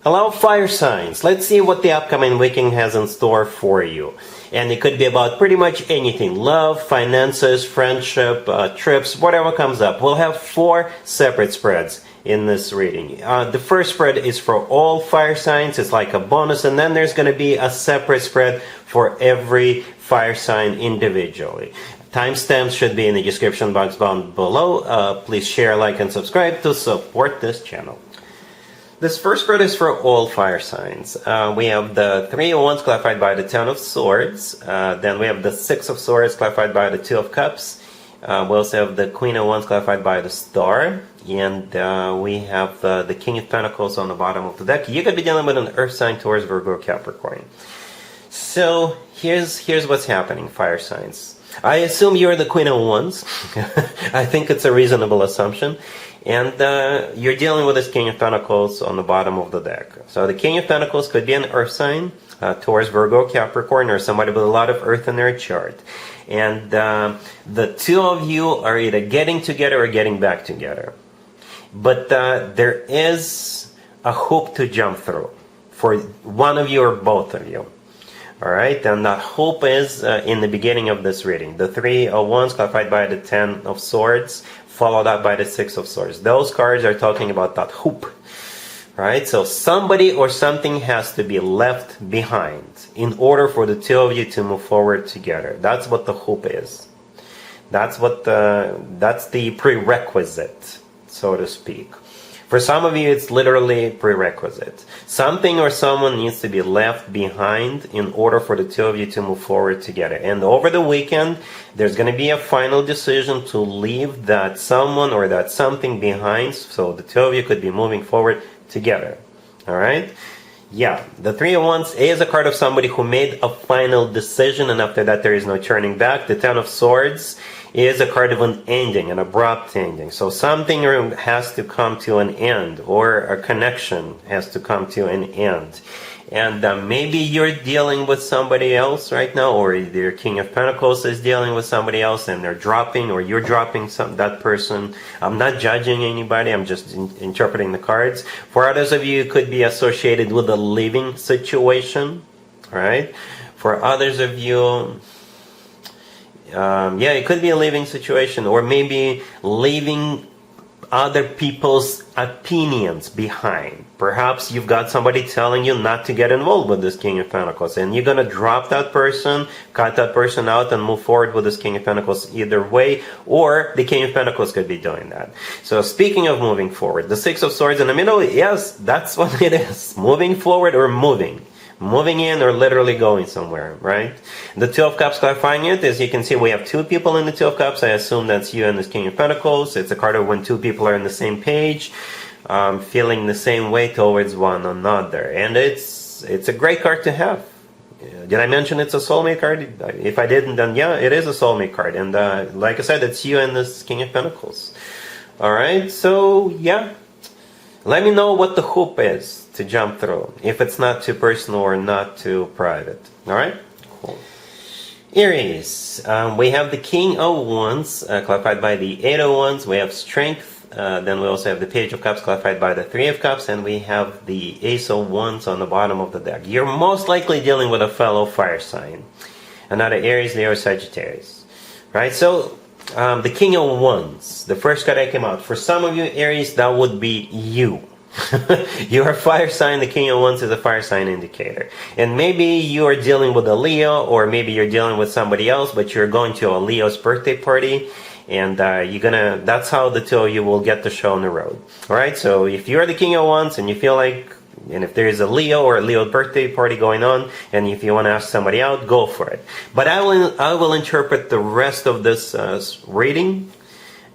Hello, fire signs. Let's see what the upcoming weekend has in store for you. And it could be about pretty much anything. Love, finances, friendship, trips, whatever comes up. We'll have 4 separate spreads in this reading. The first spread is for all fire signs. It's like a bonus. And then there's going to be a separate spread for every fire sign individually. Timestamps should be in the description box down below. Please share, like, and subscribe to support this channel. This first spread is for all fire signs. We have the 3 of Wands clarified by the 10 of Swords. Then we have the 6 of Swords clarified by the 2 of Cups. We also have the Queen of Wands clarified by the Star. And we have the King of Pentacles on the bottom of the deck. You could be dealing with an Earth sign, Taurus, Virgo, Capricorn. So here's what's happening, fire signs. I assume you're the Queen of Wands. I think it's a reasonable assumption. And you're dealing with this King of Pentacles on the bottom of the deck. So the King of Pentacles could be an Earth sign, Taurus, Virgo, Capricorn, or somebody with a lot of Earth in their chart. And the two of you are either getting together or getting back together. But there is a hoop to jump through for one of you or both of you. Alright, and that hope is in the beginning of this reading. The 3 of Wands clarified by the 10 of Swords, followed up by the 6 of Swords. Those cards are talking about that hoop. Alright, so somebody or something has to be left behind in order for the two of you to move forward together. That's what the hoop is. That's the prerequisite, so to speak. For some of you, it's literally prerequisite. Something or someone needs to be left behind in order for the two of you to move forward together. And over the weekend, there's going to be a final decision to leave that someone or that something behind, so the two of you could be moving forward together. All right? Yeah, the 3 of Wands is a card of somebody who made a final decision, and after that there is no turning back. The 10 of Swords is a card of an ending, an abrupt ending. So something has to come to an end, or a connection has to come to an end. And maybe you're dealing with somebody else right now, or your King of Pentacles is dealing with somebody else and they're dropping, or you're dropping that person. I'm not judging anybody, I'm just interpreting the cards. For others of you, it could be associated with a living situation, right? For others of you, yeah, it could be a living situation, or maybe leaving other people's opinions behind. Perhaps you've got somebody telling you not to get involved with this King of Pentacles, and you're going to drop that person, cut that person out, and move forward with this King of Pentacles either way, or the King of Pentacles could be doing that. So speaking of moving forward, the 6 of Swords in the middle, yes, that's what it is. Moving forward or moving. Moving in or literally going somewhere, right? The 2 of Cups clarifying it, as you can see, we have 2 people in the 2 of Cups. I assume that's you and this King of Pentacles. It's a card of when 2 people are on the same page, feeling the same way towards one another. And it's a great card to have. Did I mention it's a soulmate card? If I didn't, then yeah, it is a soulmate card. And like I said, it's you and this King of Pentacles. Alright, so yeah. Let me know what the hoop is to jump through, if it's not too personal or not too private. Alright? Cool. Aries, we have the King of Wands, clarified by the 8 of Wands. We have Strength. Then we also have the Page of Cups, clarified by the 3 of Cups. And we have the Ace of Wands on the bottom of the deck. You're most likely dealing with a fellow fire sign. Another Aries, Leo, Sagittarius. Right? So, the King of Wands, the first card that came out. For some of you, Aries, that would be you. You're a fire sign. The King of Wands is a fire sign indicator. And maybe you are dealing with a Leo, or maybe you're dealing with somebody else, but you're going to a Leo's birthday party, and that's how the two of you will get the show on the road. Alright, so if you're the King of Wands and you feel like, and if there is a Leo or a Leo birthday party going on, and if you want to ask somebody out, go for it. But I will interpret the rest of this reading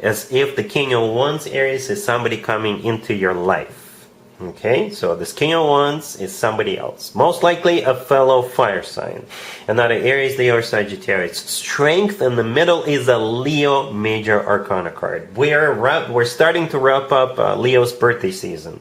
as if the King of Wands, Aries, is somebody coming into your life. Okay, so this King of Wands is somebody else. Most likely a fellow fire sign. Another Aries, Leo, or Sagittarius. Strength in the middle is a Leo major arcana card. We're starting to wrap up Leo's birthday season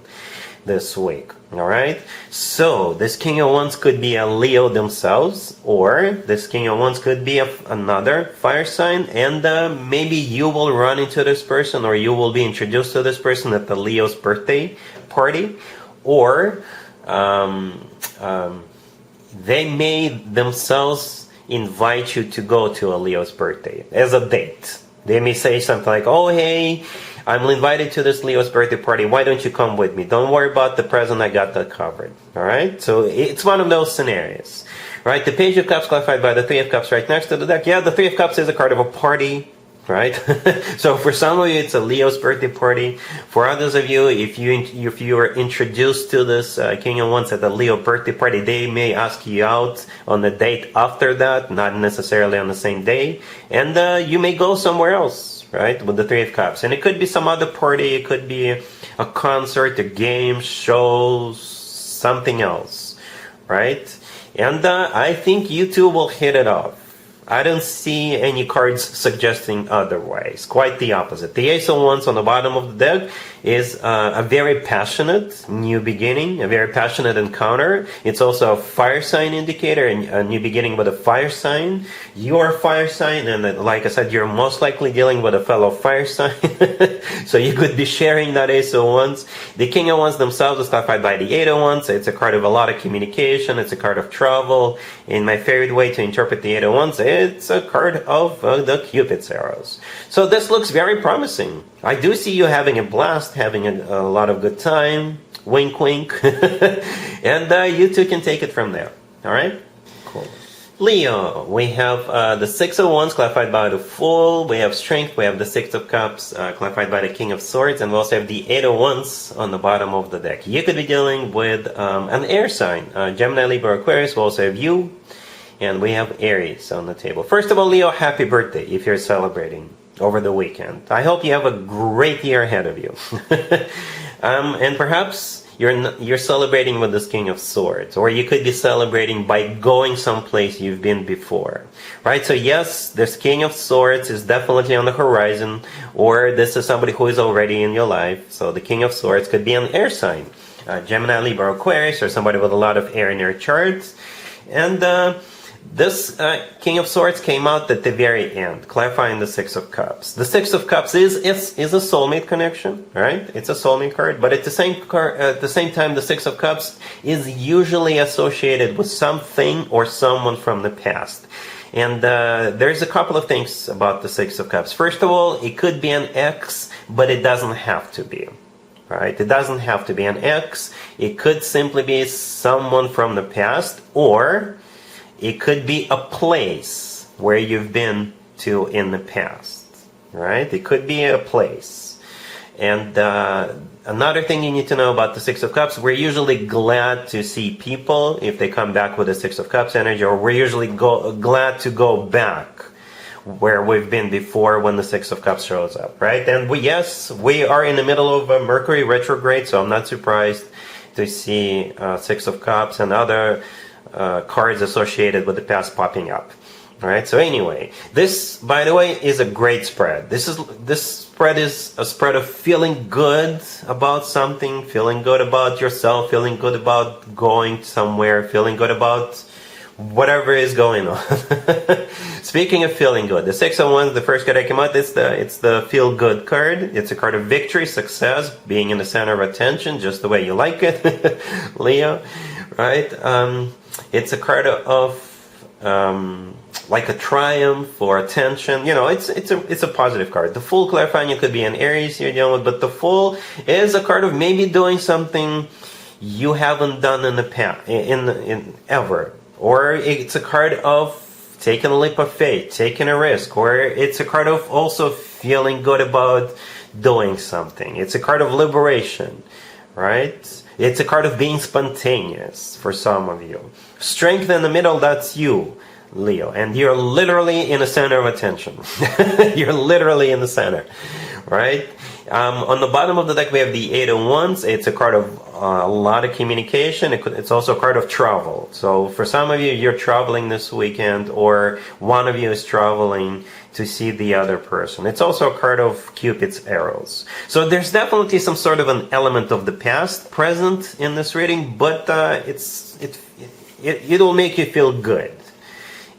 this week. Alright, so this King of Wands could be a Leo themselves, or this King of Wands could be another fire sign, and maybe you will run into this person, or you will be introduced to this person at the Leo's birthday party, or they may themselves invite you to go to a Leo's birthday as a date. They may say something like, oh, hey, I'm invited to this Leo's birthday party. Why don't you come with me? Don't worry about the present. I got that covered. All right? So it's one of those scenarios. Right? The Page of Cups clarified by the Three of Cups right next to the deck. Yeah, the Three of Cups is a card of a party. Right? So for some of you, it's a Leo's birthday party. For others of you, if you are introduced to this King of Wands at the Leo birthday party, they may ask you out on the date after that, not necessarily on the same day. And you may go somewhere else, right, with the Three of Cups. And it could be some other party. It could be a concert, a game, shows, something else, right? And I think you two will hit it off. I don't see any cards suggesting otherwise. Quite the opposite. The Ace of Wands on the bottom of the deck is a very passionate new beginning, a very passionate encounter. It's also a fire sign indicator, and a new beginning with a fire sign. You're a fire sign, and like I said, you're most likely dealing with a fellow fire sign. So you could be sharing that Ace of Wands. The King of Wands themselves is clarified by the Eight of Wands. It's a card of a lot of communication. It's a card of travel. In my favorite way to interpret the Eight of Wands, it's a card of the Cupid's arrows. So this looks very promising. I do see you having a blast, having a lot of good time. Wink, wink. And you two can take it from there. All right? Cool. Leo, we have the Six of Wands clarified by the Fool. We have Strength. We have the Six of Cups clarified by the King of Swords. And we also have the Eight of Wands on the bottom of the deck. You could be dealing with an air sign. Gemini, Libra, Aquarius. We also have you. And we have Aries on the table. First of all, Leo, happy birthday if you're celebrating over the weekend. I hope you have a great year ahead of you. And perhaps you're celebrating with this King of Swords, or you could be celebrating by going someplace you've been before, right? So yes, this King of Swords is definitely on the horizon, or this is somebody who is already in your life. So the King of Swords could be an air sign, Gemini, Libra, Aquarius, or somebody with a lot of air in their charts. And this King of Swords came out at the very end, clarifying the Six of Cups. The Six of Cups is a soulmate connection, right? It's a soulmate card, but at the same time, the Six of Cups is usually associated with something or someone from the past. And there's a couple of things about the Six of Cups. First of all, it could be an ex, but it doesn't have to be. Right? It doesn't have to be an ex. It could simply be someone from the past, or it could be a place where you've been to in the past, right? It could be a place. And another thing you need to know about the Six of Cups, we're usually glad to see people if they come back with the Six of Cups energy, or we're usually glad to go back where we've been before when the Six of Cups shows up, right? And yes, we are in the middle of a Mercury retrograde, so I'm not surprised to see Six of Cups and other cards associated with the past popping up. All right. So anyway, this, by the way, is a great spread. This spread is a spread of feeling good about something, feeling good about yourself, feeling good about going somewhere, feeling good about whatever is going on. Speaking of feeling good, the Six of Wands, the first card that came out, it's the feel good card. It's a card of victory, success, being in the center of attention, just the way you like it, Leo. Right? It's a card of like a triumph or attention. You know, it's a positive card. The Fool, clarifying, it could be an Aries you're dealing with, but the Fool is a card of maybe doing something you haven't done in the past, in ever, or it's a card of taking a leap of faith, taking a risk, or it's a card of also feeling good about doing something. It's a card of liberation, right? It's a card of being spontaneous for some of you. Strength in the middle, that's you, Leo. And you're literally in the center of attention. You're literally in the center, right? On the bottom of the deck, we have the Eight of Wands. It's a card of a lot of communication. It's also a card of travel. So for some of you, you're traveling this weekend, or one of you is traveling to see the other person. It's also a card of Cupid's arrows. So there's definitely some sort of an element of the past present in this reading, but it'll make you feel good.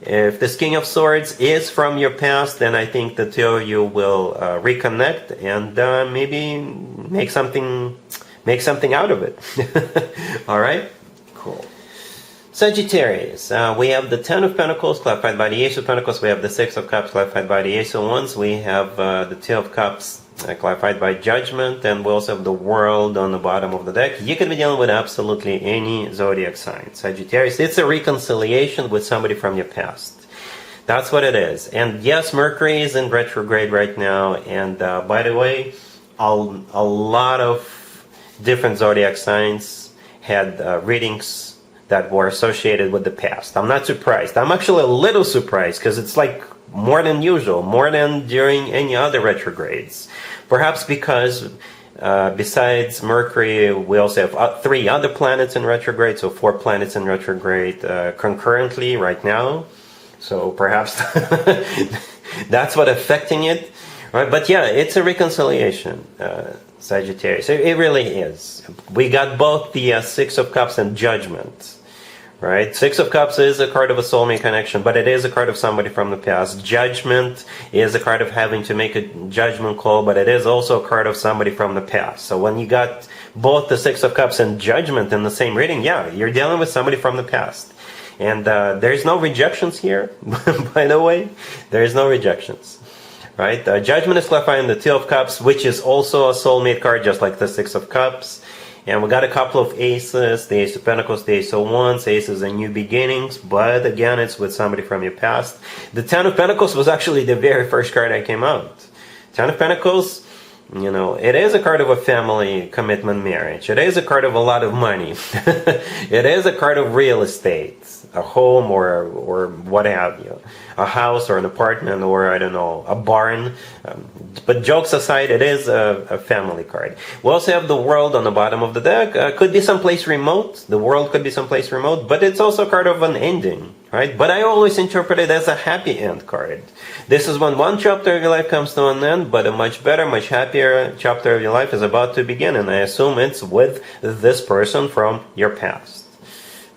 If this King of Swords is from your past, then I think the two of you will reconnect and maybe make something make something out of it. All right? Cool. Sagittarius, we have the Ten of Pentacles clarified by the Ace of Pentacles. We have the Six of Cups clarified by the Ace of Wands. We have the Two of Cups clarified by Judgment. And we also have the World on the bottom of the deck. You can be dealing with absolutely any zodiac sign. Sagittarius, it's a reconciliation with somebody from your past. That's what it is. And yes, Mercury is in retrograde right now. And by the way, a lot of different zodiac signs had readings that were associated with the past. I'm not surprised. I'm actually a little surprised because it's like more than usual, more than during any other retrogrades. Perhaps because besides Mercury, we also have 3 other planets in retrograde, so 4 planets in retrograde concurrently right now. So perhaps that's what affecting it. Right? But yeah, it's a reconciliation, Sagittarius. It really is. We got both the Six of Cups and Judgment. Right? Six of Cups is a card of a soulmate connection, but it is a card of somebody from the past. Judgment is a card of having to make a judgment call, but it is also a card of somebody from the past. So when you got both the Six of Cups and Judgment in the same reading, yeah, you're dealing with somebody from the past. And there's no rejections here, by the way. There's no rejections. Right? Judgment is clarifying the Two of Cups, which is also a soulmate card, just like the Six of Cups. And we got a couple of aces, the Ace of Pentacles, the Ace of Wands. Aces and new beginnings, but again, it's with somebody from your past. The Ten of Pentacles was actually the very first card that came out. Ten of Pentacles, you know, it is a card of a family commitment marriage. It is a card of a lot of money. It is a card of real estate, a home or what have you. A house or an apartment or, I don't know, a barn. But jokes aside, it is a family card. We also have the World on the bottom of the deck. Could be someplace remote. The World could be someplace remote, but it's also a card of an ending, right? But I always interpret it as a happy end card. This is when one chapter of your life comes to an end, but a much better, much happier chapter of your life is about to begin, and I assume it's with this person from your past.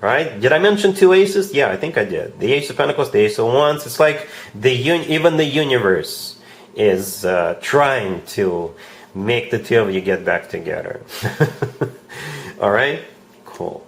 Right? Did I mention 2 aces? Yeah, I think I did. The Ace of Pentacles, the Ace of Wands. It's like even the universe is trying to make the two of you get back together. All right? Cool.